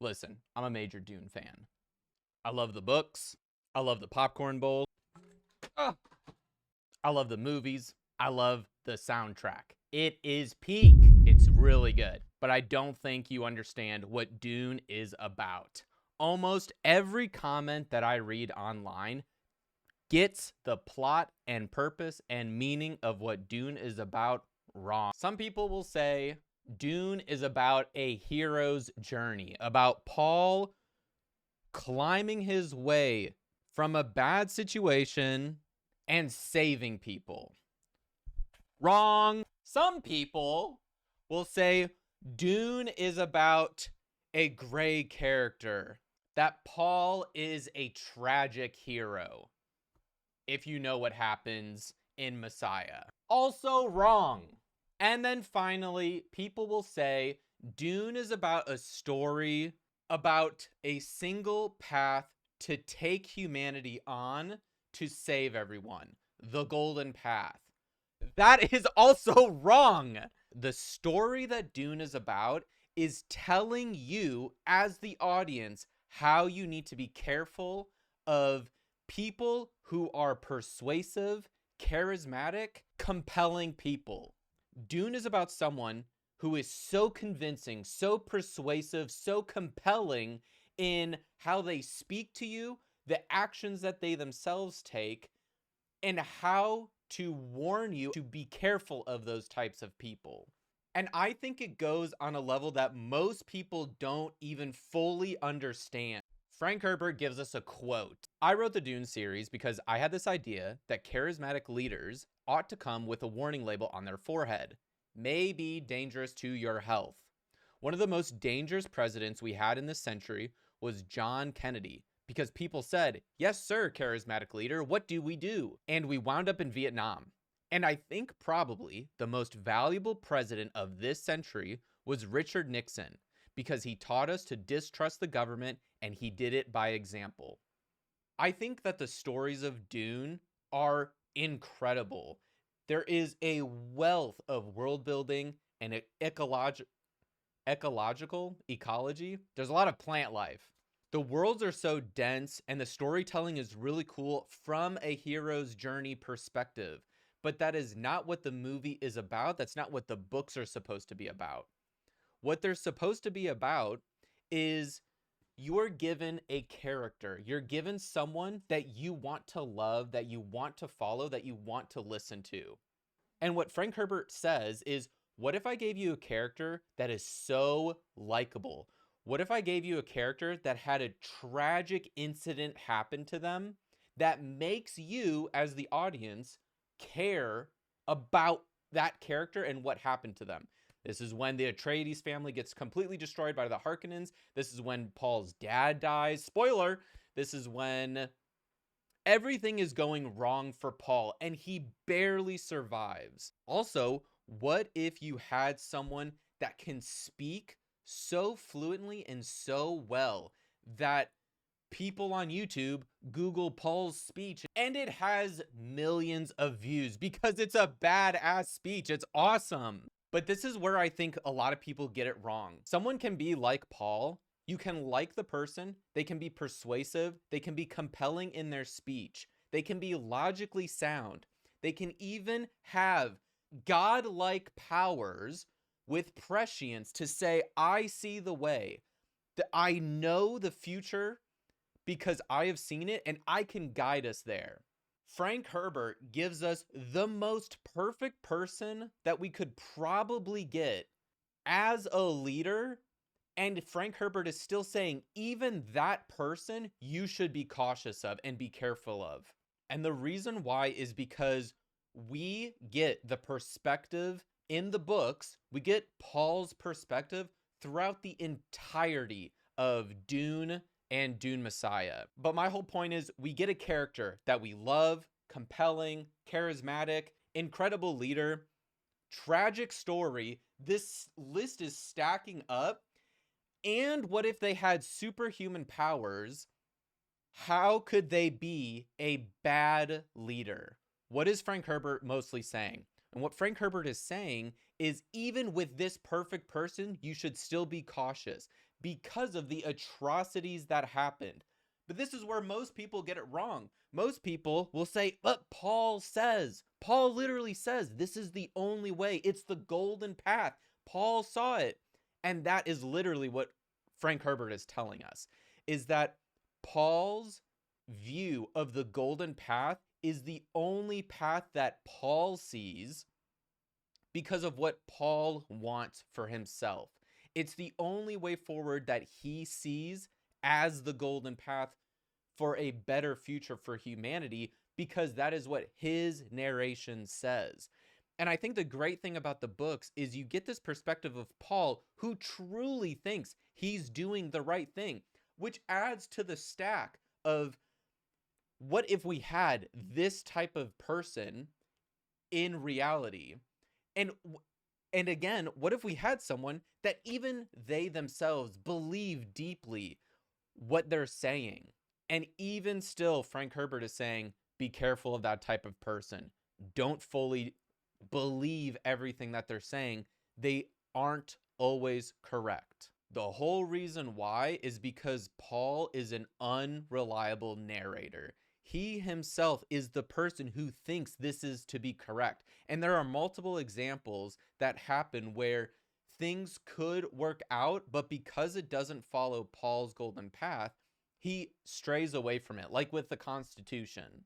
Listen, I'm a major Dune fan. I love the books. I love the popcorn bowl. Ah, I love the movies. I love the soundtrack. It is peak. It's really good. But I don't think you understand what Dune is about. Almost every comment that I read online gets the plot and purpose and meaning of what Dune is about wrong. Some people will say Dune is about a hero's journey, about Paul climbing his way from a bad situation and saving people. Wrong. Some people will say Dune is about a gray character, that Paul is a tragic hero, if you know what happens in Messiah. Also wrong. And then finally, people will say Dune is about a story about a single path to take humanity on to save everyone. The golden path. That is also wrong. The story that Dune is about is telling you, as the audience, how you need to be careful of people who are persuasive, charismatic, compelling people. Dune is about someone who is so convincing, so persuasive, so compelling in how they speak to you, the actions that they themselves take, and how to warn you to be careful of those types of people. And I think it goes on a level that most people don't even fully understand. Frank Herbert gives us a quote. I wrote the Dune series because I had this idea that charismatic leaders ought to come with a warning label on their forehead. May be dangerous to your health. One of the most dangerous presidents we had in this century was John Kennedy, because people said, yes, sir, charismatic leader, what do we do? And we wound up in Vietnam. And I think probably the most valuable president of this century was Richard Nixon, because he taught us to distrust the government and he did it by example. I think that the stories of Dune are incredible. There is a wealth of world building and ecology. There's a lot of plant life. The worlds are so dense and the storytelling is really cool from a hero's journey perspective. But that is not what the movie is about. That's not what the books are supposed to be about. What they're supposed to be about is you're given a character. You're given someone that you want to love, that you want to follow, that you want to listen to. And what Frank Herbert says is, what if I gave you a character that is so likable? What if I gave you a character that had a tragic incident happen to them that makes you, as the audience, care about that character and what happened to them? This is when the Atreides family gets completely destroyed by the Harkonnens. This is when Paul's dad dies. Spoiler, this is when everything is going wrong for Paul and he barely survives. Also, what if you had someone that can speak so fluently and so well that people on YouTube Google Paul's speech and it has millions of views because it's a badass speech. It's awesome. But this is where I think a lot of people get it wrong. Someone can be like Paul. You can like the person. They can be persuasive. They can be compelling in their speech. They can be logically sound. They can even have godlike powers with prescience to say, I see the way, that I know the future because I have seen it and I can guide us there. Frank Herbert gives us the most perfect person that we could probably get as a leader. And Frank Herbert is still saying, even that person you should be cautious of and be careful of. And the reason why is because we get the perspective in the books, we get Paul's perspective throughout the entirety of Dune and Dune Messiah. But my whole point is we get a character that we love, compelling, charismatic, incredible leader, tragic story. This list is stacking up. And what if they had superhuman powers? How could they be a bad leader? What is Frank Herbert mostly saying? And what Frank Herbert is saying is, even with this perfect person, you should still be cautious because of the atrocities that happened. But this is where most people get it wrong. Most people will say, but Paul literally says, this is the only way. It's the golden path. Paul saw it. And that is literally what Frank Herbert is telling us, is that Paul's view of the golden path is the only path that Paul sees because of what Paul wants for himself. It's the only way forward that he sees as the golden path for a better future for humanity, because that is what his narration says. And I think the great thing about the books is you get this perspective of Paul, who truly thinks he's doing the right thing, which adds to the stack of what if we had this type of person in reality? And again, what if we had someone that even they themselves believe deeply what they're saying? And even still, Frank Herbert is saying, be careful of that type of person. Don't fully believe everything that they're saying. They aren't always correct. The whole reason why is because Paul is an unreliable narrator. He himself is the person who thinks this is to be correct. And there are multiple examples that happen where things could work out, but because it doesn't follow Paul's golden path, he strays away from it, like with the Constitution.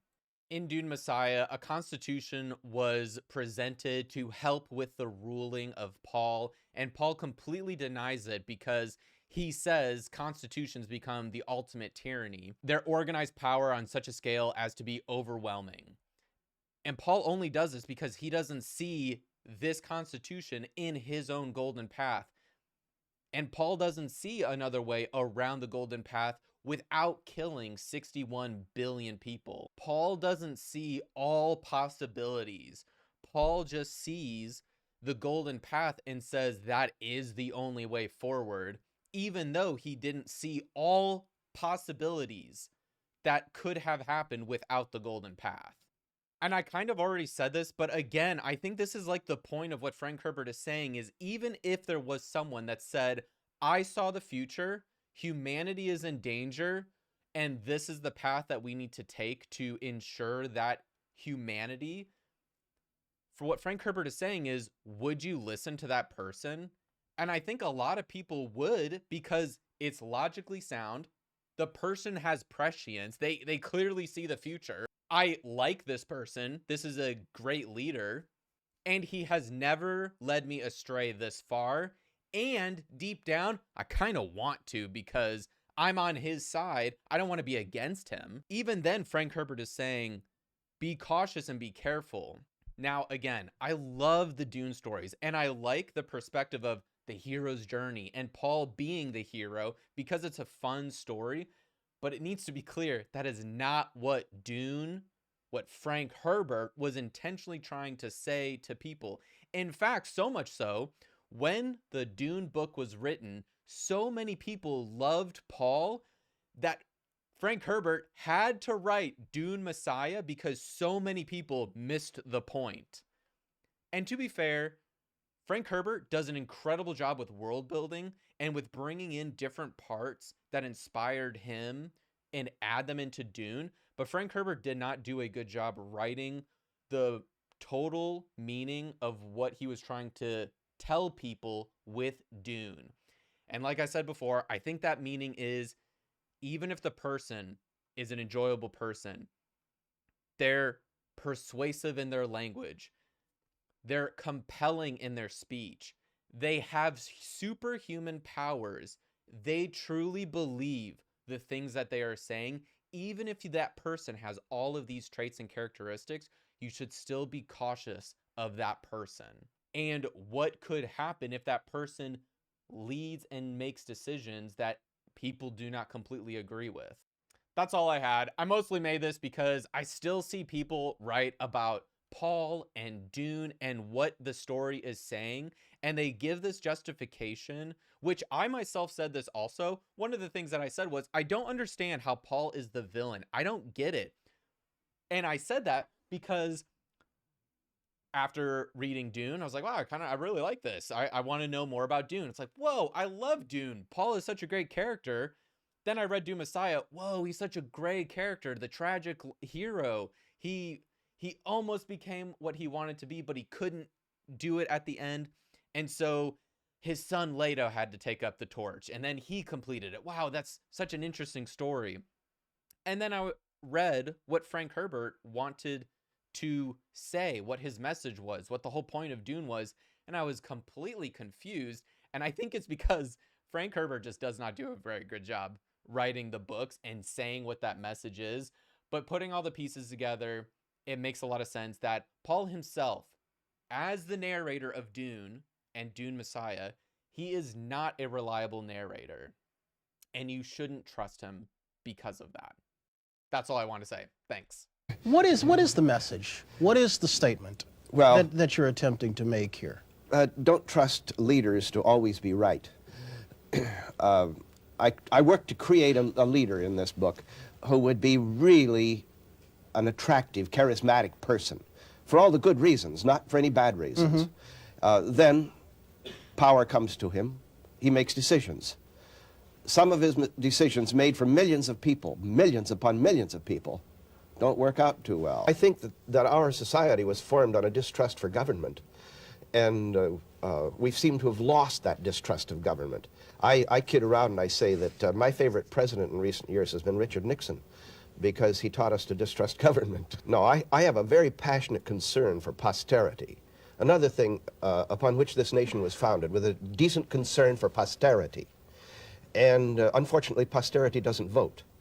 In Dune Messiah, a constitution was presented to help with the ruling of Paul, and Paul completely denies it because he says constitutions become the ultimate tyranny. They're organized power on such a scale as to be overwhelming. And Paul only does this because he doesn't see this constitution in his own golden path. And Paul doesn't see another way around the golden path without killing 61 billion people. Paul doesn't see all possibilities. Paul just sees the golden path and says that is the only way forward, even though he didn't see all possibilities that could have happened without the golden path. And I kind of already said this, but again, I think this is like the point of what Frank Herbert is saying, is even if there was someone that said, I saw the future, humanity is in danger, and this is the path that we need to take to ensure that humanity, for what Frank Herbert is saying is, would you listen to that person? And I think a lot of people would, because it's logically sound. The person has prescience. They clearly see the future. I like this person. This is a great leader. And he has never led me astray this far. And deep down, I kind of want to, because I'm on his side. I don't want to be against him. Even then, Frank Herbert is saying, be cautious and be careful. Now, again, I love the Dune stories, and I like the perspective of the hero's journey and Paul being the hero because it's a fun story. But it needs to be clear that is not what Dune, what Frank Herbert was intentionally trying to say to people. In fact, so much so, when the Dune book was written, so many people loved Paul that Frank Herbert had to write Dune Messiah because so many people missed the point. And to be fair, Frank Herbert does an incredible job with world building and with bringing in different parts that inspired him and add them into Dune. But Frank Herbert did not do a good job writing the total meaning of what he was trying to tell people with Dune. And like I said before, I think that meaning is, even if the person is an enjoyable person, they're persuasive in their language, they're compelling in their speech, they have superhuman powers, they truly believe the things that they are saying, even if that person has all of these traits and characteristics, you should still be cautious of that person. And what could happen if that person leads and makes decisions that people do not completely agree with. That's all I had. I mostly made this because I still see people write about Paul and Dune and what the story is saying, and they give this justification, which I myself said this also. One of the things that I said was, I don't understand how Paul is the villain. I don't get it. And I said that because after reading Dune, I was like, wow, I really like this. I want to know more about Dune. It's like, whoa, I love Dune. Paul is such a great character. Then I read Dune Messiah. Whoa, he's such a great character. The tragic hero. He almost became what he wanted to be, but he couldn't do it at the end. And so his son Leto had to take up the torch, and then he completed it. Wow, that's such an interesting story. And then I read what Frank Herbert wanted to say, what his message was, what the whole point of Dune was, and I was completely confused. And I think it's because Frank Herbert just does not do a very good job writing the books and saying what that message is. But putting all the pieces together, it makes a lot of sense that Paul himself, as the narrator of Dune and Dune Messiah, he is not a reliable narrator. And you shouldn't trust him because of that. That's all I want to say. Thanks. What is the message? What is the statement that you're attempting to make here? Don't trust leaders to always be right. I worked to create a leader in this book who would be really an attractive, charismatic person for all the good reasons, not for any bad reasons. Then power comes to him. He makes decisions. Some of his decisions made for millions of people, millions upon millions of people, don't work out too well. I think that our society was formed on a distrust for government, and we seem to have lost that distrust of government. I kid around and I say that my favorite president in recent years has been Richard Nixon, because he taught us to distrust government. No, I have a very passionate concern for posterity. Another thing upon which this nation was founded, with a decent concern for posterity. And unfortunately, posterity doesn't vote.